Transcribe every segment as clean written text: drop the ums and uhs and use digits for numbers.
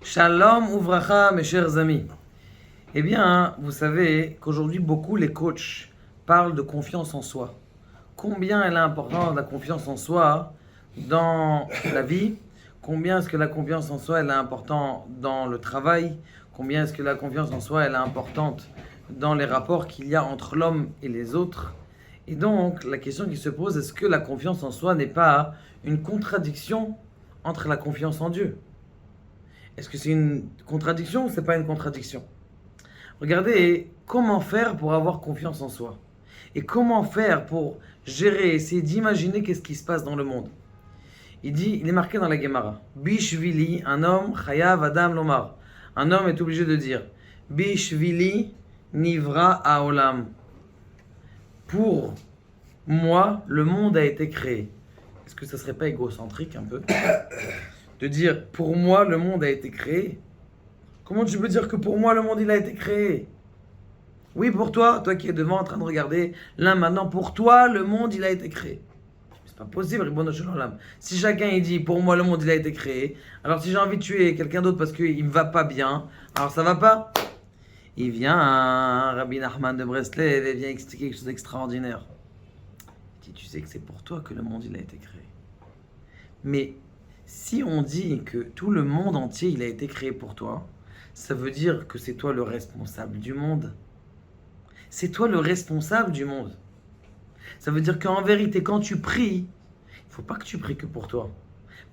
Shalom ouvracha, mes chers amis. Eh bien, vous savez qu'aujourd'hui, beaucoup les coachs parlent de confiance en soi. Combien elle est importante la confiance en soi dans la vie? Combien est-ce que la confiance en soi elle est importante dans le travail? Combien est-ce que la confiance en soi elle est importante dans les rapports qu'il y a entre l'homme et les autres? Et donc, la question qui se pose, est-ce que la confiance en soi n'est pas une contradiction entre la confiance en Dieu? Est-ce que c'est une contradiction ou c'est pas une contradiction? Regardez comment faire pour avoir confiance en soi. Et comment faire pour gérer, essayer d'imaginer qu'est-ce qui se passe dans le monde. Il est marqué dans la Gemara. Bishvili, un homme, chayav adam lomar. Un homme est obligé de dire Bishvili nivra haolam. Pour moi, le monde a été créé. Est-ce que ça serait pas égocentrique un peu de dire pour moi, le monde a été créé? Comment tu peux dire que pour moi, le monde, il a été créé? Oui, pour toi, toi qui es devant en train de regarder, là maintenant, pour toi, le monde, il a été créé. C'est pas possible, Ribono Shel Olam. Si chacun il dit, pour moi, le monde, il a été créé, alors si j'ai envie de tuer quelqu'un d'autre parce qu'il me va pas bien, alors ça va pas? Il vient, Rabbi Nachman de Breslev, et vient expliquer quelque chose d'extraordinaire. Il dit, tu sais que c'est pour toi que le monde, il a été créé. Mais si on dit que tout le monde entier, il a été créé pour toi, ça veut dire que c'est toi le responsable du monde. C'est toi le responsable du monde. Ça veut dire qu'en vérité, quand tu pries, il ne faut pas que tu pries que pour toi.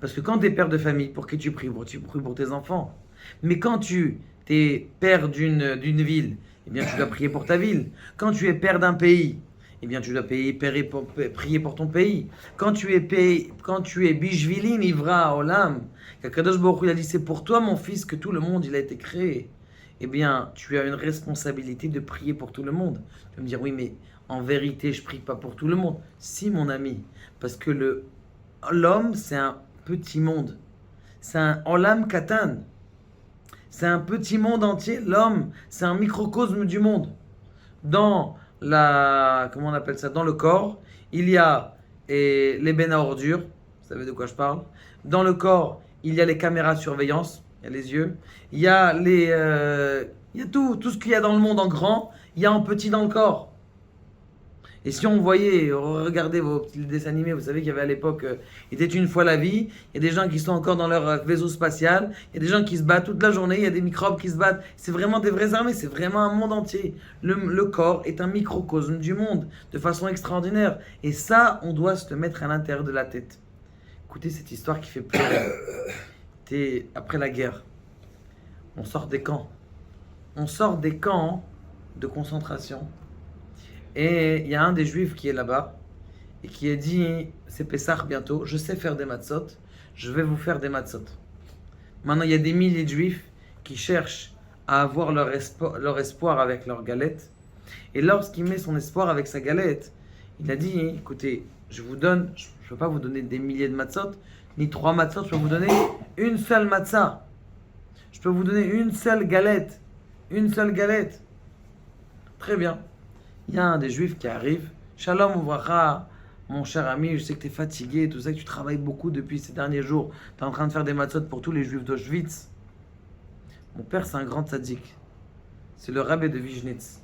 Parce que quand tu es père de famille, pour qui tu pries? Tu pries pour tes enfants. Mais quand tu es père d'une ville, eh bien tu dois prier pour ta ville. Quand tu es père d'un pays, eh bien tu dois prier pour ton pays. Quand tu es Bishvili Nivra Olam, qu'Akadosh Baruch Hu, il a dit c'est pour toi mon fils que tout le monde il a été créé. Eh bien, tu as une responsabilité de prier pour tout le monde. Tu vas me dire, oui, mais en vérité, je prie pas pour tout le monde. Si, mon ami, parce que l'homme, c'est un petit monde. C'est un olam katan. C'est un petit monde entier. L'homme, c'est un microcosme du monde. Dans comment on appelle ça? Dans le corps, il y a les bennes à ordures. Vous savez de quoi je parle? Dans le corps, il y a les caméras de surveillance. Il y a les yeux. Il y a tout ce qu'il y a dans le monde en grand, il y a en petit dans le corps. Et si on voyait, regardez vos petits dessins animés, vous savez qu'il y avait à l'époque, il était une fois la vie, il y a des gens qui sont encore dans leur vaisseau spatial, il y a des gens qui se battent toute la journée, il y a des microbes qui se battent. C'est vraiment des vraies armées, c'est vraiment un monde entier. Le corps est un microcosme du monde, de façon extraordinaire. Et ça, on doit se le mettre à l'intérieur de la tête. Écoutez cette histoire qui fait pleurer. C'était après la guerre. On sort des camps. On sort des camps de concentration. Et il y a un des juifs qui est là-bas et qui a dit, c'est Pessah bientôt, je sais faire des matzot, je vais vous faire des matzot. Maintenant, il y a des milliers de juifs qui cherchent à avoir leur espoir avec leur galette. Et lorsqu'il met son espoir avec sa galette, il a dit, écoutez, je vous donne, je ne peux pas vous donner des milliers de matzot, ni 3 matzot, je peux vous donner une seule matzah. Je peux vous donner une seule galette. Une seule galette. Très bien. Il y a un des juifs qui arrive. Shalom ouvracha, mon cher ami, je sais que tu es fatigué, tout ça, que tu travailles beaucoup depuis ces derniers jours. Tu es en train de faire des matzot pour tous les juifs d'Auschwitz. Mon père, c'est un grand tzaddik. C'est le rabbin de Vijnitz.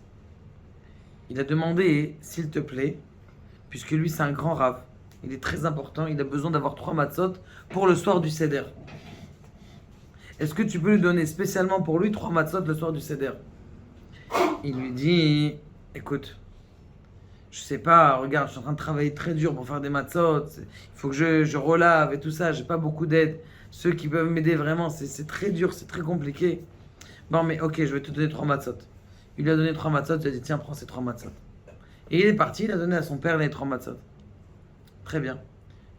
Il a demandé, s'il te plaît, puisque lui, c'est un grand rav, il est très important, il a besoin d'avoir 3 matzot pour le soir du Seder. Est-ce que tu peux lui donner spécialement pour lui 3 matzot le soir du Seder? Il lui dit, écoute, je sais pas, regarde, je suis en train de travailler très dur pour faire des matzot, il faut que je relave et tout ça, j'ai pas beaucoup d'aide. Ceux qui peuvent m'aider vraiment, c'est très dur, c'est très compliqué. Bon, mais ok, je vais te donner 3 matzot. Il lui a donné 3 matzot, il a dit, tiens, prends ces 3 matzot. Et il est parti, il a donné à son père les 3 matzot. Très bien.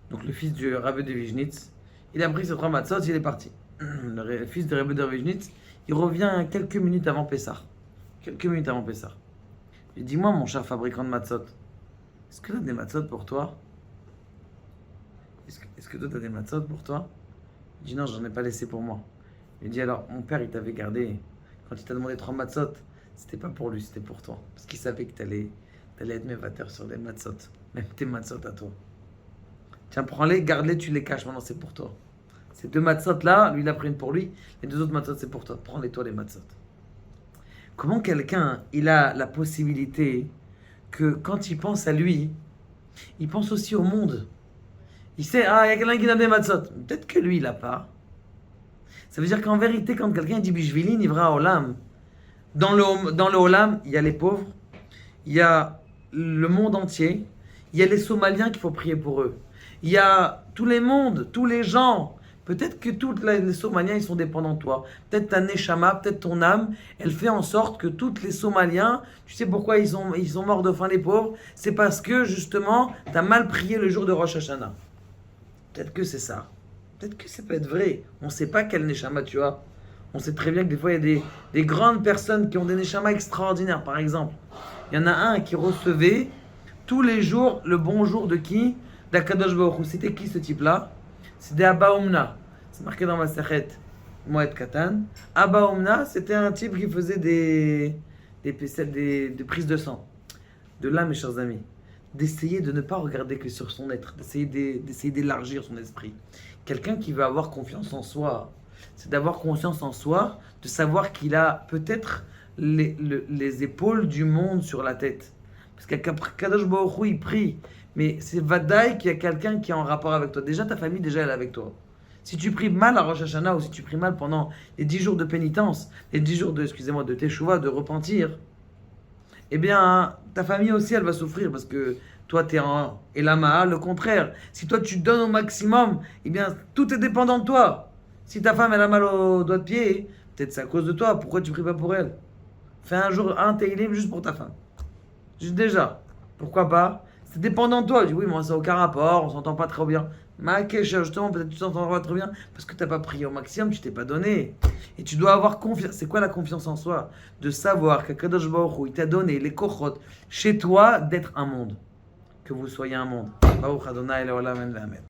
Donc le fils du rabbin de Vijnitz, il a pris ces 3 matzot, il est parti. Le fils de Rebbe de Vijnitz, il revient quelques minutes avant Pessah. Quelques minutes avant Pessah. Il dit, dis-moi, mon cher fabricant de matzot, est-ce que tu as des matzot pour toi? Est-ce que toi, tu as des matzot pour toi? Il dit, non, j'en ai pas laissé pour moi. Il dit, alors, mon père, il t'avait gardé. Quand il t'a demandé 3 matzot, c'était pas pour lui, c'était pour toi. Parce qu'il savait que t'allais être mévateur sur les matzot. Même tes matzot à toi. Tiens, prends-les, garde-les, tu les caches. Maintenant, c'est pour toi. Ces 2 matzot là, lui il a pris une pour lui, les 2 autres matzot c'est pour toi. Prends-les toi les matzot. Comment quelqu'un, il a la possibilité que quand il pense à lui, il pense aussi au monde. Il sait, ah, il y a quelqu'un qui donne des matzot. Peut-être que lui, il n'a pas. Ça veut dire qu'en vérité, quand quelqu'un dit Bishvili Nivra Olam, dans le Olam, il y a les pauvres, il y a le monde entier, il y a les Somaliens qu'il faut prier pour eux. Il y a tous les mondes, tous les gens. Peut-être que tous les Somaliens, ils sont dépendants de toi. Peut-être ta Neshama, peut-être ton âme, elle fait en sorte que tous les Somaliens, tu sais pourquoi ils sont morts de faim les pauvres? C'est parce que justement, tu as mal prié le jour de Rosh Hashanah. Peut-être que c'est ça. Peut-être que ça peut être vrai. On ne sait pas quel Neshama tu as. On sait très bien que des fois, il y a des grandes personnes qui ont des Neshama extraordinaires. Par exemple, il y en a un qui recevait tous les jours le bonjour de qui? D'Akadosh Baruch Hu. C'était qui ce type-là? C'était Abba Omna. C'est marqué dans ma Sechet Moed Katan. Abba Omna, c'était un type qui faisait des prises de sang. De là, mes chers amis, d'essayer de ne pas regarder que sur son être, d'essayer d'élargir son esprit. Quelqu'un qui veut avoir confiance en soi, c'est d'avoir conscience en soi, de savoir qu'il a peut-être les épaules du monde sur la tête. Parce qu'Akadosh Baruch Hu, il prie, mais c'est vadaï qu'il y a quelqu'un qui est en rapport avec toi. Déjà, ta famille, déjà, elle est avec toi. Si tu pries mal à Rosh Hashanah ou si tu pries mal pendant les 10 jours de pénitence, les 10 jours de teshuva, de repentir, eh bien, ta famille aussi, elle va souffrir parce que toi, tu es en Elama, le contraire. Si toi, tu donnes au maximum, eh bien, tout est dépendant de toi. Si ta femme, elle a mal au doigt de pied, peut-être c'est à cause de toi. Pourquoi tu pries pas pour elle? Fais un jour un Teilim juste pour ta femme. Juste déjà. Pourquoi pas? C'est dépendant de toi. Tu dis, oui, moi, ça n'a aucun rapport, on s'entend pas très bien. Makesha, justement, peut-être tu t'entends pas très bien parce que tu n'as pas prié au maximum, tu t'es pas donné. Et tu dois avoir confiance. C'est quoi la confiance en soi? De savoir qu'Akadosh Baruch Hu, il t'a donné les kochot chez toi d'être un monde. Que vous soyez un monde. Baruch Adonai Leolam Amen.